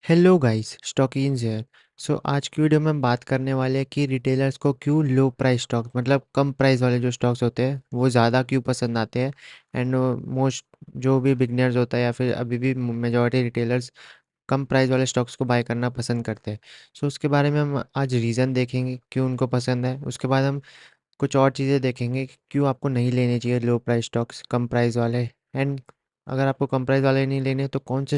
Hello guys, Stockins here. So आज की video में हम बात करने वाले हैं कि रिटेलर्स को क्यों लो प्राइस स्टॉक मतलब कम प्राइस वाले जो स्टॉक्स होते हैं वो ज़्यादा क्यों पसंद आते हैं। एंड मोस्ट जो भी बिगनर्स होता है या फिर अभी भी मेजॉरिटी रिटेलर्स कम प्राइस वाले स्टॉक्स को बाय करना पसंद करते हैं। सो उसके बारे में हम आज रीज़न देखेंगे क्यों उनको पसंद है। उसके बाद हम कुछ और चीज़ें देखेंगे कि क्यों आपको नहीं लेने चाहिए लो प्राइस स्टॉक्स कम प्राइस वाले। एंड अगर आपको कम प्राइस वाले नहीं लेने तो कौन से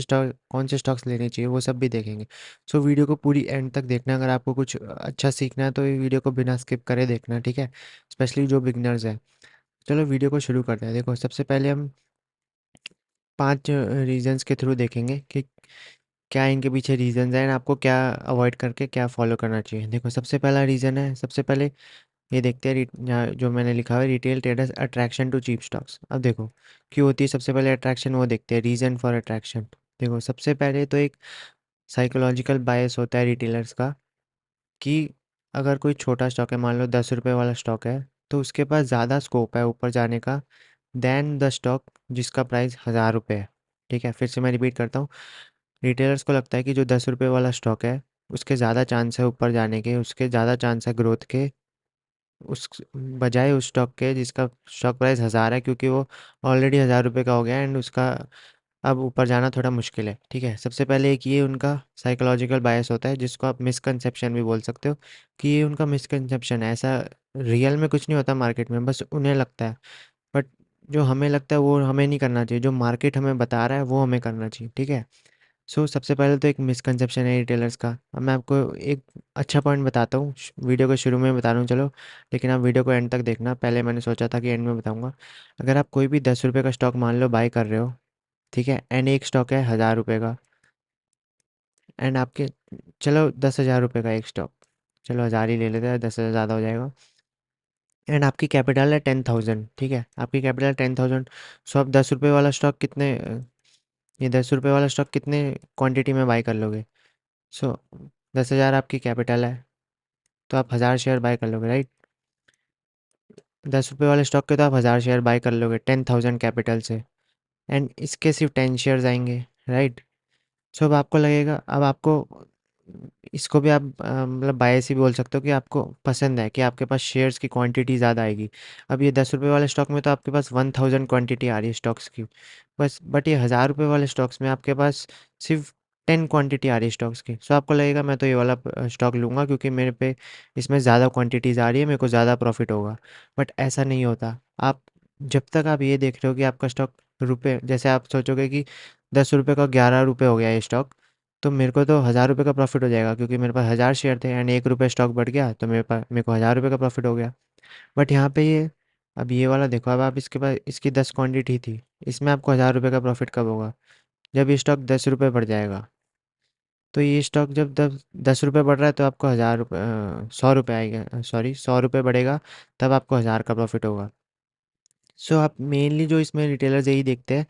स्टॉक्स लेने चाहिए वो सब भी देखेंगे। सो वीडियो को पूरी एंड तक देखना। अगर आपको कुछ अच्छा सीखना है तो ये वीडियो को बिना स्किप करे देखना, ठीक है। स्पेशली जो बिगनर्स हैं। चलो वीडियो को शुरू करते हैं। देखो, सबसे पहले हम 5 रीजंस के थ्रू देखेंगे कि क्या इनके पीछे रीजंस हैं and आपको क्या अवॉइड करके क्या फॉलो करना चाहिए। देखो, सबसे पहला रीज़न है, सबसे पहले ये देखते हैं यहाँ जो मैंने लिखा हुआ है, retail traders attraction to cheap stocks. अब देखो क्यों होती है सबसे पहले अट्रैक्शन, वो देखते हैं रीज़न फॉर अट्रैक्शन। देखो, सबसे पहले तो एक साइकोलॉजिकल बायस होता है रिटेलर्स का कि अगर कोई छोटा स्टॉक है, मान लो 10 रुपये वाला स्टॉक है, तो उसके पास ज़्यादा स्कोप है ऊपर जाने का दैन द स्टॉक जिसका प्राइस 1000 रुपये है। ठीक है, फिर से मैं रिपीट करता हूँ। रिटेलर्स को लगता है कि जो 10 रुपये वाला स्टॉक है उसके ज़्यादा चांस है ऊपर जाने के, उसके ज़्यादा चांस है ग्रोथ के, उस बजाय उस स्टॉक के जिसका स्टॉक प्राइस 1000 है, क्योंकि वो ऑलरेडी 1000 रुपये का हो गया एंड उसका अब ऊपर जाना थोड़ा मुश्किल है। ठीक है, सबसे पहले एक ये उनका साइकोलॉजिकल बायस होता है जिसको आप मिसकंसेप्शन भी बोल सकते हो कि ये उनका मिसकंसेप्शन है। ऐसा रियल में कुछ नहीं होता मार्केट में, बस उन्हें लगता है। बट जो हमें लगता है वो हमें नहीं करना चाहिए, जो मार्केट हमें बता रहा है वो हमें करना चाहिए। ठीक है। सो सबसे पहले तो एक मिसकंसेप्शन है रिटेलर्स का। अब मैं आपको एक अच्छा पॉइंट बताता हूँ, वीडियो को शुरू में बता रहा हूँ चलो, लेकिन आप वीडियो को एंड तक देखना। पहले मैंने सोचा था कि एंड में बताऊँगा। अगर आप कोई भी 10 रुपये का स्टॉक मान लो बाय कर रहे हो, ठीक है, एंड एक स्टॉक है 1000 रुपये का, एंड आपके, चलो 10,000 रुपये का एक स्टॉक, चलो 1000 ही ले लेते हैं, 10,000 ज़्यादा हो जाएगा। एंड आपकी कैपिटल है 10,000, ठीक है, आपकी कैपिटल 10,000। सो आप 10 रुपये वाला स्टॉक कितने, ये 10 रुपये वाला स्टॉक कितने क्वांटिटी में बाय कर लोगे। सो 10,000 आपकी कैपिटल है, तो आप 1000 शेयर बाय कर लोगे, राइट। 10 रुपये वाले स्टॉक के तो आप 1000 शेयर बाय कर लोगे 10,000 कैपिटल से, एंड इसके सिर्फ 10 शेयर्स आएंगे, राइट। सो अब आपको लगेगा, अब आपको इसको भी आप मतलब बायस ही बोल सकते हो कि आपको पसंद है कि आपके पास शेयर्स की क्वांटिटी ज़्यादा आएगी। अब ये 10 रुपये वाले स्टॉक में तो आपके पास 1000 क्वांटिटी आ रही है स्टॉक्स की, बस। बट ये 1000 रुपये वाले स्टॉक्स में आपके पास सिर्फ 10 क्वांटिटी आ रही है स्टॉक्स की। सो आपको लगेगा मैं तो ये वाला स्टॉक लूँगा क्योंकि मेरे पे इसमें ज़्यादा क्वांटिटीज़ आ रही है, मेरे को ज़्यादा प्रॉफिट होगा। बट ऐसा नहीं होता। आप जब तक आप ये देख रहे हो कि आपका स्टॉक रुपये, जैसे आप सोचोगे कि 10 रुपये का 11 रुपये हो गया ये स्टॉक, तो मेरे को तो 1000 रुपये का प्रॉफिट हो जाएगा क्योंकि मेरे पास 1000 शेयर थे एंड 1 रुपये स्टॉक बढ़ गया तो मेरे को 1000 रुपये का प्रॉफिट हो गया। बट यहाँ पे ये, अब ये वाला देखो, अब आप इसके पास इसकी 10 क्वांटिटी थी, इसमें आपको 1000 रुपये का प्रॉफिट कब होगा, जब ये स्टॉक 10 रुपये बढ़ जाएगा। तो ये स्टॉक जब 10 रुपये बढ़ रहा है तो आपको 1000 रुपये, 100 रुपये आएगा, सॉरी 100 रुपये बढ़ेगा, तब आपको 1000 का प्रॉफिट होगा। सो आप मेनली जो इसमें रिटेलर्स यही देखते हैं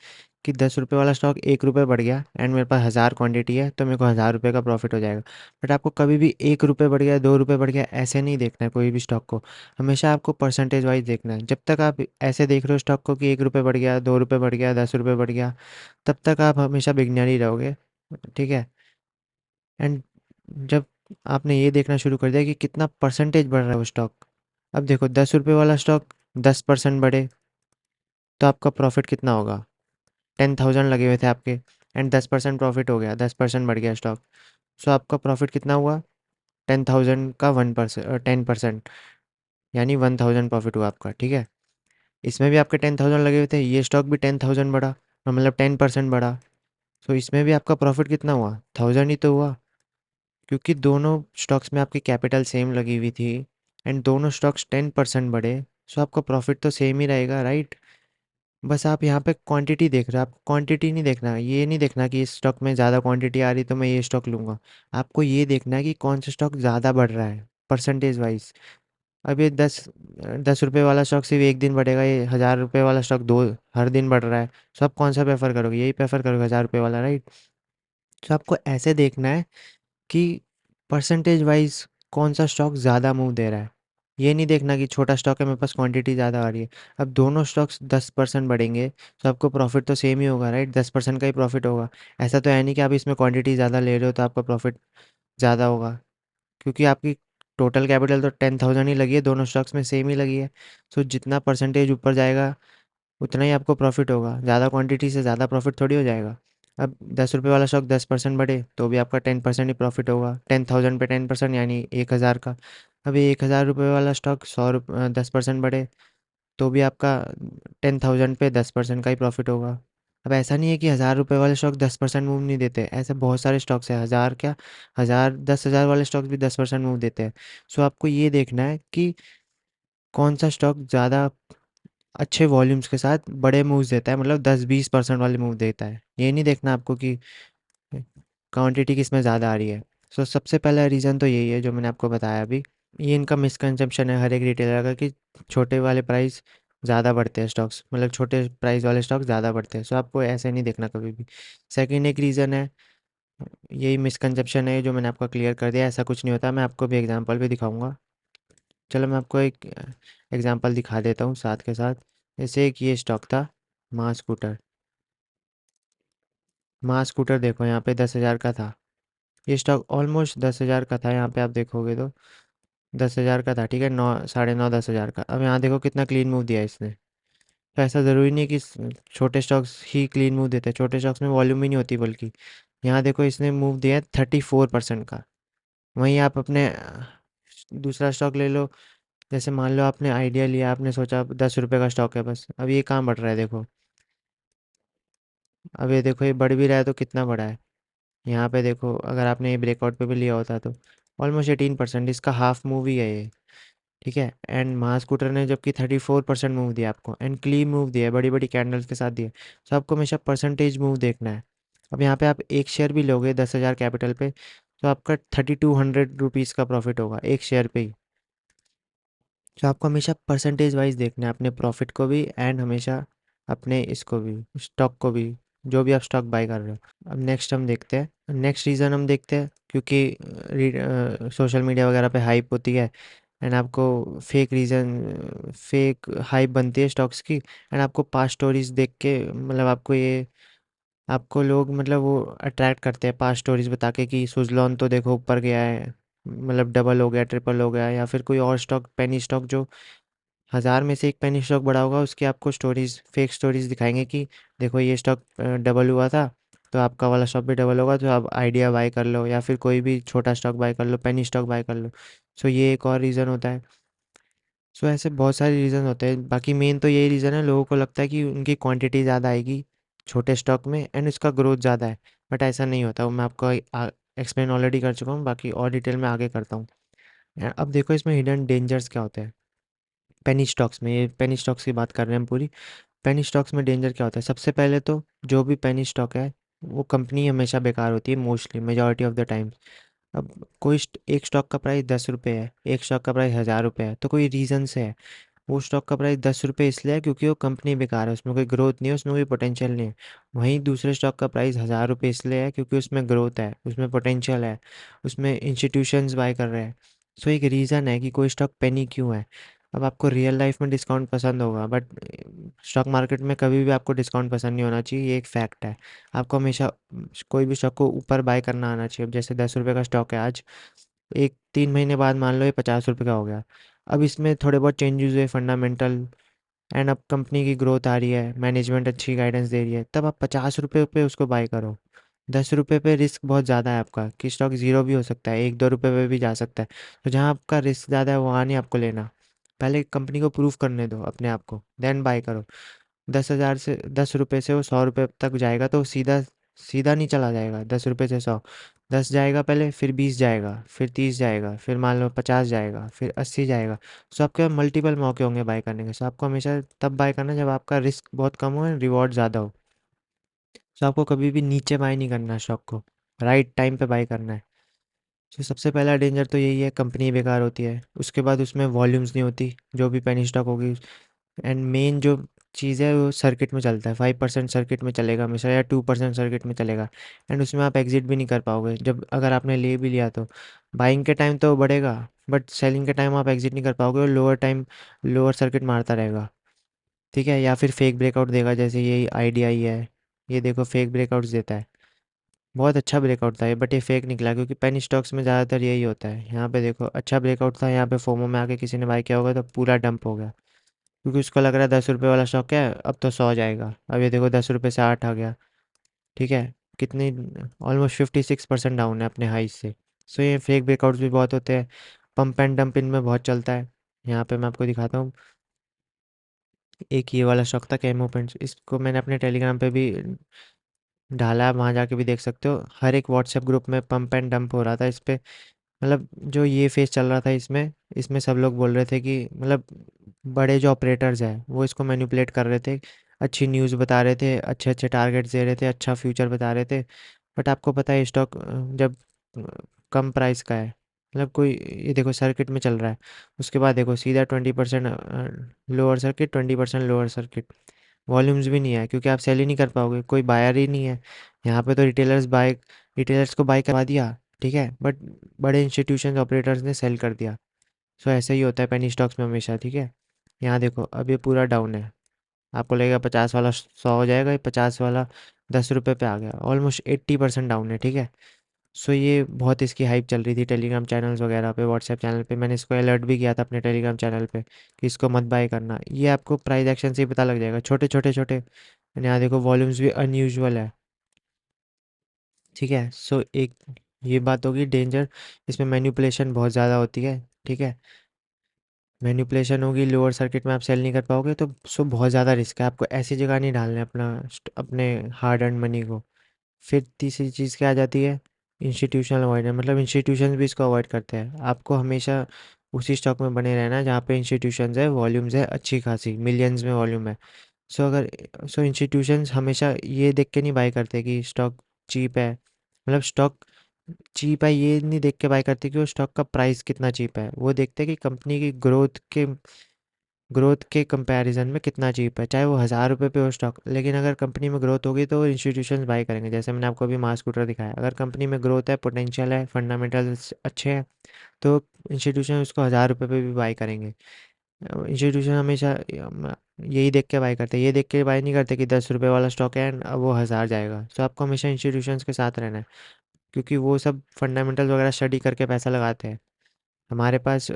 कि 10 रुपये वाला स्टॉक 1 रुपये बढ़ गया एंड मेरे पास 1000 क्वांटिटी है तो मेरे को 1000 रुपये का प्रॉफिट हो जाएगा। बट आपको कभी भी 1 रुपये बढ़ गया, 2 रुपये बढ़ गया, ऐसे नहीं देखना है कोई भी स्टॉक को। हमेशा आपको परसेंटेज वाइज देखना है। जब तक आप ऐसे देख रहे हो स्टॉक को कि 1 रुपये बढ़ गया, 2 रुपये बढ़ गया, 10 रुपये बढ़ गया, तब तक आप हमेशा बिगनर ही रहोगे। ठीक है। एंड जब आपने ये देखना शुरू कर दिया कि कितना परसेंटेज बढ़ रहा है वो स्टॉक, अब देखो 10 रुपये वाला स्टॉक 10% बढ़े तो आपका प्रॉफिट कितना होगा। 10,000 लगे हुए थे आपके एंड 10% प्रॉफिट हो गया, 10% बढ़ गया स्टॉक। सो आपका प्रॉफिट कितना हुआ, 10,000 का 1%, 10%, यानी 1000 प्रॉफिट हुआ आपका। ठीक है, इसमें भी आपके 10,000 लगे हुए थे, ये स्टॉक भी 10,000 बढ़ा, मतलब 10% बढ़ा। सो इसमें भी आपका प्रॉफिट कितना हुआ, 1000 ही तो हुआ, क्योंकि दोनों स्टॉक्स में आपकी कैपिटल सेम लगी हुई थी एंड दोनों स्टॉक्स 10% बढ़े। सो आपका प्रॉफिट तो सेम ही रहेगा, राइट। बस आप यहाँ पे क्वांटिटी देख रहे हो, आपको क्वांटिटी नहीं देखना, ये नहीं देखना कि इस स्टॉक में ज़्यादा क्वांटिटी आ रही तो मैं ये स्टॉक लूँगा। आपको ये देखना है कि कौन सा स्टॉक ज़्यादा बढ़ रहा है परसेंटेज वाइज। अब ये 10 रुपये वाला स्टॉक सिर्फ एक दिन बढ़ेगा, ये 1000 रुपये वाला स्टॉक दो हर दिन बढ़ रहा है। सो आप कौन सा प्रेफर करोगे, यही प्रेफर करोगे 1000 रुपये वाला, राइट। तो आपको ऐसे देखना है कि परसेंटेज वाइज कौन सा स्टॉक ज़्यादा मूव दे रहा है। ये नहीं देखना कि छोटा स्टॉक है मेरे पास क्वांटिटी ज़्यादा आ रही है। अब दोनों स्टॉक्स 10% बढ़ेंगे तो आपको प्रॉफिट तो सेम ही होगा, राइट? 10% का ही प्रॉफिट होगा। ऐसा तो है नहीं कि आप इसमें क्वांटिटी ज़्यादा ले रहे हो तो आपका प्रॉफिट ज़्यादा होगा, क्योंकि आपकी टोटल कैपिटल तो 10,000 ही लगी है, दोनों स्टॉक्स में सेम ही लगी है। सो जितना परसेंटेज ऊपर जाएगा उतना ही आपको प्रॉफिट होगा, ज़्यादा क्वांटिटी से ज़्यादा प्रॉफिट थोड़ी हो जाएगा। अब 10 रुपये वाला स्टॉक 10% बढ़े तो भी आपका 10% ही प्रॉफिट होगा, 10,000 पे 10% यानी 1,000 का। अब ये 1,000 रुपये वाला स्टॉक 10% बढ़े तो भी आपका 10,000 पे 10% का ही प्रॉफिट होगा। अब ऐसा नहीं है कि 1,000 रुपये वाले स्टॉक 10% मूव नहीं देते, ऐसे बहुत सारे स्टॉक्स हैं, हज़ार क्या, 10,000 वाले स्टॉक्स भी 10% मूव देते हैं। सो आपको ये देखना है कि कौन सा स्टॉक ज़्यादा अच्छे वॉल्यूम्स के साथ बड़े मूव्स देता है, मतलब 10-20% वाले मूव देता है। ये नहीं देखना आपको कि क्वांटिटी किस में ज़्यादा आ रही है। सो सबसे पहला रीज़न तो यही है जो मैंने आपको बताया अभी। ये इनका मिसकंसेप्शन है हर एक रिटेलर का कि छोटे वाले प्राइस ज़्यादा बढ़ते हैं स्टॉक्स, मतलब छोटे प्राइस वाले स्टॉक ज़्यादा बढ़ते हैं। सो आपको ऐसे नहीं देखना कभी भी। सेकंड एक रीज़न है, यही मिसकंसेप्शन है जो मैंने आपका क्लियर कर दिया, ऐसा कुछ नहीं होता। मैं आपको भी एग्जांपल भी दिखाऊंगा। चलो मैं आपको एक एग्जांपल दिखा देता हूँ साथ के साथ। जैसे एक ये स्टॉक था, मास स्कूटर। मास स्कूटर देखो यहाँ पे 10,000 का था। ये स्टॉक ऑलमोस्ट 10,000 का था, यहाँ पे आप देखोगे तो 10,000 का था, ठीक है, 9, 9.5 10,000 का। अब यहाँ देखो कितना क्लीन मूव दिया है इसने। तो ऐसा ज़रूरी नहीं है कि छोटे स्टॉक्स ही क्लीन मूव देते हैं, छोटे स्टॉक्स में वॉल्यूम ही नहीं होती, बल्कि यहाँ देखो इसने मूव दिया है 34% का। वहीं आप अपने दूसरा स्टॉक ले लो। जैसे मान लो आपने आइडिया लिया, आपने सोचा 10 रुपये का स्टॉक है बस, अब ये कहाँ बढ़ रहा है देखो। अब ये देखो ये बढ़ भी रहा है तो कितना बढ़ा है। यहाँ पे देखो अगर आपने ये ब्रेकआउट पे भी लिया होता तो ऑलमोस्ट 18%, इसका हाफ मूव ही है ये, ठीक है। एंड महास्कूटर ने जबकि 34% मूव दिया आपको, एंड क्लीन मूव दिया है, बड़ी बड़ी कैंडल्स के साथ दिया। तो आपको हमेशा परसेंटेज मूव देखना है। अब यहाँ पे आप एक शेयर भी लोगे 10,000 कैपिटल पे तो आपका 3,200 रुपीज़ का प्रॉफिट होगा एक शेयर पे ही। तो आपको हमेशा परसेंटेज वाइज देखना है अपने प्रॉफिट को भी, एंड हमेशा अपने इसको भी, स्टॉक को भी, जो भी आप स्टॉक बाय कर रहे हो। अब नेक्स्ट हम देखते हैं, नेक्स्ट रीज़न हम देखते हैं, क्योंकि सोशल मीडिया वगैरह पे हाइप होती है, एंड आपको फेक रीज़न, फेक हाइप बनती है स्टॉक्स की, एंड आपको पास्ट स्टोरीज देख के, मतलब आपको ये, आपको लोग मतलब वो अट्रैक्ट करते हैं पास्ट स्टोरीज बता के कि सुजलॉन तो देखो ऊपर गया है, मतलब डबल हो गया, ट्रिपल हो गया, या फिर कोई और स्टॉक, पेनी स्टॉक जो 1,000 में से एक पेनी स्टॉक बड़ा होगा, उसकी आपको स्टोरीज, फेक स्टोरीज दिखाएंगे कि देखो ये स्टॉक डबल हुआ था, तो आपका वाला स्टॉक भी डबल होगा, तो आप आइडिया बाय कर लो, या फिर कोई भी छोटा स्टॉक बाय कर लो, पेनी स्टॉक बाय कर लो। सो ये एक और रीज़न होता है। सो ऐसे बहुत सारे रीज़न होते हैं, बाकी मेन तो यही रीज़न है, लोगों को लगता है कि उनकी क्वांटिटी ज़्यादा आएगी छोटे स्टॉक में एंड उसका ग्रोथ ज़्यादा है। बट ऐसा नहीं होता, वो मैं आपको एक्सप्लेन ऑलरेडी कर चुका हूँ, बाकी और डिटेल में आगे करता हूँ। अब देखो इसमें हिडन डेंजर्स क्या होते हैं पेनी स्टॉक्स में, ये पेनी स्टॉक्स की बात कर रहे हैं हम पूरी। पेनी स्टॉक्स में डेंजर क्या होता है, सबसे पहले तो जो भी पेनी स्टॉक है वो कंपनी हमेशा बेकार होती है, mostly majority of the time. अब कोई एक स्टॉक का प्राइस 10 रुपये है, एक स्टॉक का प्राइस 1,000 रुपये है, तो कोई रीज़न से है। वो स्टॉक का प्राइस 10 रुपये इसलिए है क्योंकि वो कंपनी बेकार है, उसमें कोई ग्रोथ नहीं है, उसमें कोई पोटेंशियल नहीं है। वहीं दूसरे स्टॉक का प्राइस 1,000 रुपये इसलिए है क्योंकि उसमें ग्रोथ है, उसमें पोटेंशियल है, उसमें इंस्टीट्यूशंस बाय कर रहे हैं। सो एक रीज़न है कि कोई स्टॉक पेनी क्यों है। अब आपको रियल लाइफ में डिस्काउंट पसंद होगा, बट स्टॉक मार्केट में कभी भी आपको डिस्काउंट पसंद नहीं होना चाहिए, ये एक फैक्ट है। आपको हमेशा कोई भी स्टॉक को ऊपर बाय करना आना चाहिए। अब जैसे 10 रुपये का स्टॉक है आज, एक 3 महीने बाद मान लो ये 50 रुपये का हो गया। अब इसमें थोड़े बहुत चेंजेस हुए फंडामेंटल, एंड अब कंपनी की ग्रोथ आ रही है, मैनेजमेंट अच्छी गाइडेंस दे रही है, तब आप 50 रुपये पे उसको बाय करो। 10 रुपये पे रिस्क बहुत ज़्यादा है आपका, कि स्टॉक ज़ीरो भी हो सकता है, 1-2 रुपये पे भी जा सकता है। तो जहाँ आपका रिस्क ज़्यादा है वहाँ नहीं आपको लेना। पहले कंपनी को प्रूव करने दो अपने आप को, देन बाय करो। 10,000 से 10 रुपये से वो 100 रुपये तक जाएगा तो सीधा सीधा नहीं चला जाएगा, 10 रुपये से 100। 10 जाएगा पहले, फिर 20 जाएगा, फिर 30 जाएगा, फिर मान लो 50 जाएगा, फिर 80 जाएगा। सो आपके पास मल्टीपल मौके होंगे बाय करने के। सो आपको हमेशा तब बाय करना है जब आपका रिस्क बहुत कम हो, रिवॉर्ड ज़्यादा हो। सो आपको कभी भी नीचे बाय नहीं करना है स्टॉक को, राइट टाइम पे बाय करना है। सो सबसे पहला डेंजर तो यही है, कंपनी बेकार होती है। उसके बाद उसमें वॉल्यूम्स नहीं होती, जो भी पेनी स्टॉक होगी। एंड मेन जो चीज़ है वो सर्किट में चलता है, 5% सर्किट में चलेगा हमेशा या 2% सर्किट में चलेगा। एंड उसमें आप एग्जिट भी नहीं कर पाओगे, जब अगर आपने ले भी लिया तो बाइंग के टाइम तो बढ़ेगा, बट सेलिंग के टाइम आप एग्जिट नहीं कर पाओगे और लोअर सर्किट मारता रहेगा। ठीक है, या फिर फेक ब्रेकआउट देगा, जैसे ये आईडिया ही है, ये देखो फेक ब्रेकआउट्स देता है। बहुत अच्छा ब्रेकआउट था ये, बट ये फेक निकला क्योंकि पेनी स्टॉक्स में ज़्यादातर यही होता है। यहाँ पे देखो अच्छा ब्रेकआउट था, यहाँ पे फोमो में आके किसी ने बाई किया होगा तो पूरा डंप हो गया, क्योंकि उसको लग रहा है 10 रुपये वाला स्टॉक है अब तो 100 जाएगा। अब ये देखो 10 रुपये से 8 आ गया। ठीक है, कितनी ऑलमोस्ट 56% डाउन है अपने हाई से। सो ये फेक ब्रेकआउट्स भी बहुत होते हैं, पंप एंड डंप इनमें बहुत चलता है। यहाँ पे मैं आपको दिखाता हूँ, एक ये वाला स्टॉक था कैमो पेंट्स, इसको मैंने अपने टेलीग्राम पे भी डाला है, वहाँ जाके भी देख सकते हो। हर एक व्हाट्सएप ग्रुप में पंप एंड डंप हो रहा था इस पे। मतलब जो ये फेज़ चल रहा था इसमें, इसमें सब लोग बोल रहे थे कि मतलब बड़े जो ऑपरेटर्स हैं वो इसको मैनिपुलेट कर रहे थे, अच्छी न्यूज़ बता रहे थे, अच्छे अच्छे टारगेट्स दे रहे थे, अच्छा फ्यूचर बता रहे थे। बट आपको पता है स्टॉक जब कम प्राइस का है, मतलब कोई, ये देखो सर्किट में चल रहा है, उसके बाद देखो सीधा 20% lower circuit, 20% lower circuit, volumes भी नहीं है क्योंकि आप सेल ही नहीं कर पाओगे, कोई बायर ही नहीं है। यहाँ पे तो रिटेलर्स को बाय करवा दिया, ठीक है, बट बड़े इंस्टीट्यूशन ऑपरेटर्स ने सेल कर दिया। सो ऐसा ही होता है पेनी स्टॉक्स में हमेशा। ठीक है, यहाँ देखो अब ये पूरा डाउन है, आपको लगेगा 50 वाला 100 हो जाएगा, ये 50 वाला 10 रुपये पे आ गया, ऑलमोस्ट 80% डाउन है। ठीक है, सो ये बहुत इसकी हाइप चल रही थी टेलीग्राम चैनल्स वगैरह पे, व्हाट्सएप चैनल पे, मैंने इसको अलर्ट भी किया था अपने टेलीग्राम चैनल पे कि इसको मत बाय करना। ये आपको प्राइस एक्शन से ही पता लग जाएगा, छोटे छोटे छोटे। एंड यहाँ देखो वॉल्यूम्स भी अनयूजुअल है। ठीक है, सो एक ये बात होगी डेंजर, इसमें मैनिपुलेशन बहुत ज़्यादा होती है। ठीक है, मैनिपुलेशन होगी, लोअर सर्किट में आप सेल नहीं कर पाओगे, तो सो बहुत ज़्यादा रिस्क है, आपको ऐसी जगह नहीं डालना है अपने हार्ड अर्न मनी को। फिर तीसरी चीज़ क्या आ जाती है, इंस्टीट्यूशनल अवॉइडेंस, मतलब इंस्टीट्यूशंस भी इसको अवॉइड करते हैं। आपको हमेशा उसी स्टॉक में बने रहना है जहाँ पे इंस्टीट्यूशंस है, वॉल्यूम्स है अच्छी खासी, मिलियंस में वॉल्यूम है। सो इंस्टीट्यूशंस हमेशा ये देख के नहीं बाय करते कि स्टॉक चीप है, मतलब स्टॉक चीप है ये नहीं देख के बाय करते कि वो स्टॉक का प्राइस कितना चीप है, वो देखते हैं कि कंपनी की ग्रोथ के कंपैरिजन में कितना चीप है, चाहे वो 1000 रुपये पे हो स्टॉक, लेकिन अगर कंपनी में ग्रोथ होगी तो इंस्टीट्यूशंस बाय करेंगे। जैसे मैंने आपको अभी मास स्कूटर दिखाया, अगर कंपनी में ग्रोथ है, पोटेंशियल है, फंडामेंटल्स अच्छे हैं, तो इंस्टीट्यूशन उसको 1000 रुपये पे भी बाय करेंगे। इंस्टीट्यूशन हमेशा यही देख के बाय करते हैं, ये देख के बाय नहीं करते कि 10 रुपये वाला स्टॉक है एंड अब वो 1000 जाएगा। तो आपको हमेशा इंस्टीट्यूशंस के साथ रहना है, क्योंकि वो सब फंडामेंटल वगैरह स्टडी करके पैसा लगाते हैं। हमारे पास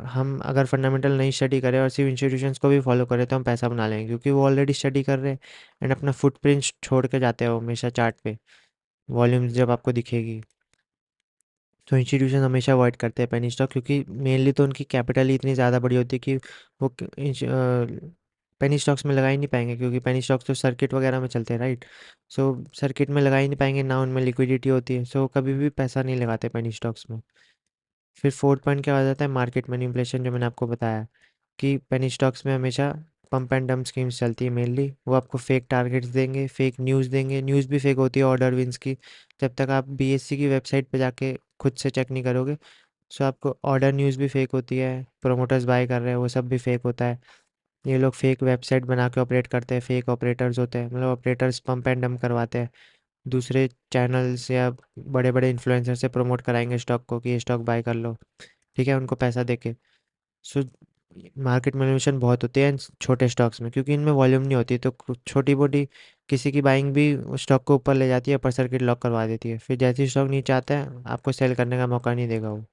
हम अगर फंडामेंटल नहीं स्टडी करें और सिर्फ इंस्टीट्यूशंस को भी फॉलो करें तो हम पैसा बना लेंगे, क्योंकि वो ऑलरेडी स्टडी कर रहे हैं एंड अपना फुटप्रिंट छोड़ के जाते हैं वो हमेशा चार्ट पे, वॉल्यूम्स जब आपको दिखेगी। तो इंस्टीट्यूशन हमेशा अवॉइड करते हैं पेनी स्टॉक, क्योंकि मेनली तो उनकी कैपिटल ही इतनी ज़्यादा बड़ी होती है कि वो पेनी स्टॉक्स में लगा ही नहीं पाएंगे, क्योंकि पेनी स्टॉक्स तो सर्किट वगैरह में चलते हैं, राइट। सो सर्किट में लगा ही नहीं पाएंगे, ना उनमें लिक्विडिटी होती है, सो कभी भी पैसा नहीं लगाते पेनी स्टॉक्स में। फिर फोर्थ पॉइंट क्या आ जाता है, मार्केट मैनिपुलेशन, जो मैंने आपको बताया कि पेनी स्टॉक्स में हमेशा पंप एंड डंप स्कीम्स चलती है मेनली। वो आपको फेक टारगेट्स देंगे, फेक न्यूज़ देंगे, न्यूज़ भी फेक होती है ऑर्डर विंस की। जब तक आप बीएससी की वेबसाइट पे जाके खुद से चेक नहीं करोगे, सो आपको ऑर्डर न्यूज़ भी फेक होती है, प्रोमोटर्स बाय कर रहे हैं वो सब भी फेक होता है। ये लोग फेक वेबसाइट बना के ऑपरेट करते हैं, फेक ऑपरेटर्स होते हैं, मतलब ऑपरेटर्स पंप एंड डंप करवाते हैं, दूसरे चैनल्स या बड़े बड़े इन्फ्लुएंसर से प्रमोट कराएंगे स्टॉक को कि ये स्टॉक बाय कर लो। ठीक है, उनको पैसा देके। सो मार्केट मैनिपुलेशन बहुत होती है छोटे स्टॉक्स में, क्योंकि इनमें वॉल्यूम नहीं होती, तो छोटी मोटी किसी की बाइंग भी स्टॉक को ऊपर ले जाती है, अपर सर्किट लॉक करवा देती है, फिर जैसे ही स्टॉक नीचे आता है आपको सेल करने का मौका नहीं देगा वो।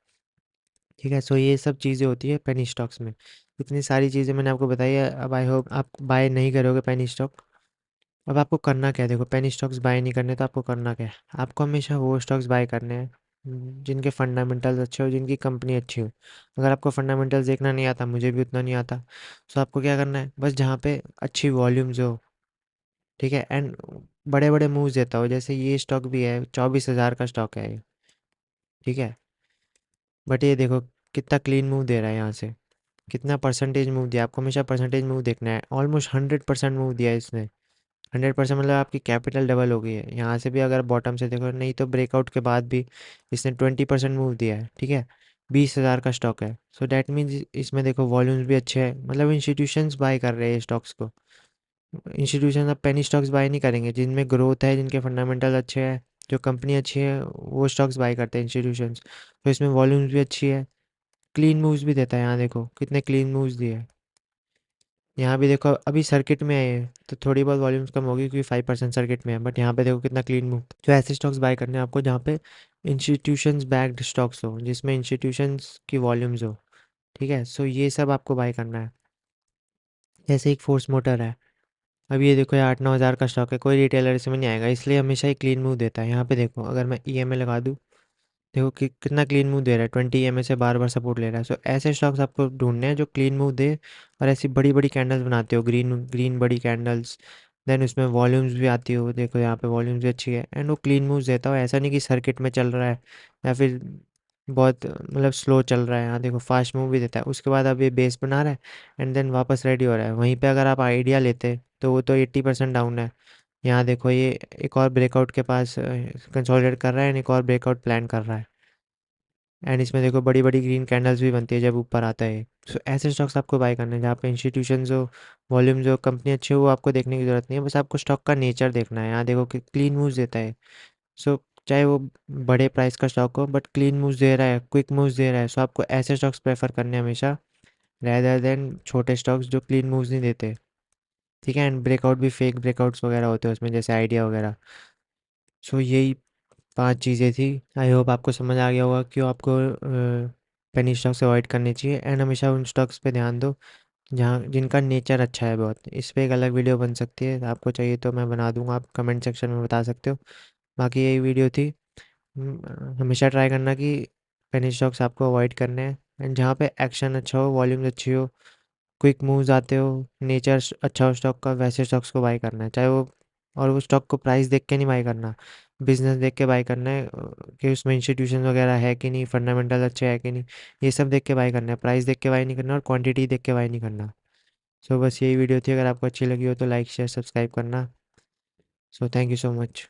ठीक है, सो ये सब चीज़ें होती है पेनी स्टॉक्स में। इतनी सारी चीज़ें मैंने आपको बताई है, अब आई होप आप बाय नहीं करोगे पेनी स्टॉक। अब आपको करना क्या है, देखो पेनी स्टॉक्स बाय नहीं करने तो आपको करना क्या है, आपको हमेशा वो स्टॉक्स बाय करने हैं जिनके फंडामेंटल्स अच्छे हो, जिनकी कंपनी अच्छी हो। अगर आपको फंडामेंटल्स देखना नहीं आता, मुझे भी उतना नहीं आता, तो आपको क्या करना है, बस जहाँ पे अच्छी वॉल्यूम्स हो, ठीक है, एंड बड़े बड़े मूव्स देता हो, जैसे ये स्टॉक भी है, 24,000 का स्टॉक है ये। ठीक है, बट ये देखो कितना क्लीन मूव दे रहा है यहाँ से, कितना परसेंटेज मूव दिया, आपको हमेशा परसेंटेज मूव देखना है, ऑलमोस्ट 100% मूव दिया है इसने। 100% मतलब आपकी कैपिटल डबल हो गई है। यहाँ से भी अगर बॉटम से देखो, नहीं तो ब्रेकआउट के बाद भी इसने 20% मूव दिया है। ठीक है, 20,000 का स्टॉक है, सो डैट मीन्स इसमें देखो वॉल्यूम्स भी अच्छे हैं, मतलब इंस्टीट्यूशंस बाय कर रहे हैं स्टॉक्स को। इंस्टीट्यूशन अब पेनी स्टॉक्स बाय नहीं करेंगे, जिनमें ग्रोथ है, जिनके फंडामेंटल अच्छे हैं, जो कंपनी अच्छी है, वो स्टॉक्स बाय करते हैं इंस्टीट्यूशंस। तो इसमें वॉल्यूम्स भी अच्छी है, क्लीन मूव्स भी देता है। यहाँ देखो कितने क्लीन मूव्स दिए हैं। यहाँ भी देखो अभी सर्किट में है तो थोड़ी बहुत वॉल्यूम्स कम होगी क्योंकि 5% सर्किट में है, बट यहाँ पे देखो कितना क्लीन मूव। जो ऐसे स्टॉक्स बाय करने हैं आपको जहाँ पे इंस्टीट्यूशंस बैक्ड स्टॉक्स हो, जिसमें इंस्टीट्यूशंस की वॉल्यूम्स हो। ठीक है, सो ये सब आपको बाय करना है। जैसे एक फोर्स मोटर है, अब ये देखो ये 8-9 हज़ार का स्टॉक है, कोई रिटेलर इसमें नहीं आएगा, इसलिए हमेशा ही क्लीन मूव देता है। यहाँ पे देखो अगर मैं EMA लगा दूँ, देखो कि कितना क्लीन मूव दे रहा है, 20 EMA से बार बार सपोर्ट ले रहा है। सो ऐसे स्टॉक्स आपको ढूंढने हैं जो क्लीन मूव दे और ऐसी बड़ी बड़ी कैंडल्स बनाते हो, ग्रीन ग्रीन बड़ी कैंडल्स। देन उसमें वॉल्यूम्स भी आती हो, देखो यहाँ पे वॉल्यूम्स भी अच्छी है एंड वो क्लीन मूव्स देता हो। ऐसा नहीं कि सर्किट में चल रहा है या फिर बहुत मतलब स्लो चल रहा है। यहाँ देखो फास्ट मूव भी देता है, उसके बाद अब ये बेस बना रहा है एंड देन वापस रेडी हो रहा है। वहीं पे अगर आप आइडिया लेते तो वो तो 80% डाउन है। यहाँ देखो ये एक और ब्रेकआउट के पास कंसोलिडेट कर रहा है एंड एक और ब्रेकआउट प्लान कर रहा है एंड इसमें देखो बड़ी बड़ी ग्रीन कैंडल्स भी बनती है जब ऊपर आता है। सो ऐसे स्टॉक्स आपको बाय करने हैं जहाँ पे इंस्टीट्यूशंस हो, वॉल्यूम्स हो, कंपनी अच्छी हो, वो आपको देखने की ज़रूरत नहीं है, बस आपको स्टॉक का नेचर देखना है। यहाँ देखो कि क्लीन मूव्स देता है। सो चाहे वो बड़े प्राइस का स्टॉक हो बट क्लीन मूव्स दे रहा है, क्विक मूव्स दे रहा है, सो आपको ऐसे स्टॉक्स प्रेफर करने हैं हमेशा, रैदर देन छोटे स्टॉक्स जो क्लीन मूव्स नहीं देते। ठीक है, एंड ब्रेकआउट भी फेक ब्रेकआउट्स वगैरह होते हैं उसमें, जैसे आइडिया वगैरह। सो यही 5 चीज़ें थी। आई होप आपको समझ आ गया होगा क्यों आपको पेनी स्टॉक्स अवॉइड करनी चाहिए एंड हमेशा उन स्टॉक्स पे ध्यान दो जहाँ जिनका नेचर अच्छा है बहुत। इस पे एक अलग वीडियो बन सकती है, आपको चाहिए तो मैं बना दूंगा, आप कमेंट सेक्शन में बता सकते हो। बाकी यही वीडियो थी। हमेशा ट्राई करना कि पेनी स्टॉक्स आपको अवॉइड करने हैं एंड जहाँ पे एक्शन अच्छा हो, वॉल्यूम्स अच्छी हो, क्विक मूव्स आते हो, नेचर अच्छा हो स्टॉक का, वैसे स्टॉक्स को बाय करना है। चाहे वो और वो स्टॉक को प्राइस देख के नहीं बाय करना, बिजनेस देख के बाय करना है कि उसमें इंस्टीट्यूशन वगैरह है कि नहीं, फंडामेंटल अच्छे है कि नहीं, ये सब देख के बाय करना है। प्राइस देख के बाय नहीं करना और क्वांटिटी देख के बाय नहीं करना। सो बस यही वीडियो थी, अगर आपको अच्छी लगी हो तो लाइक शेयर सब्सक्राइब करना। So thank you so much.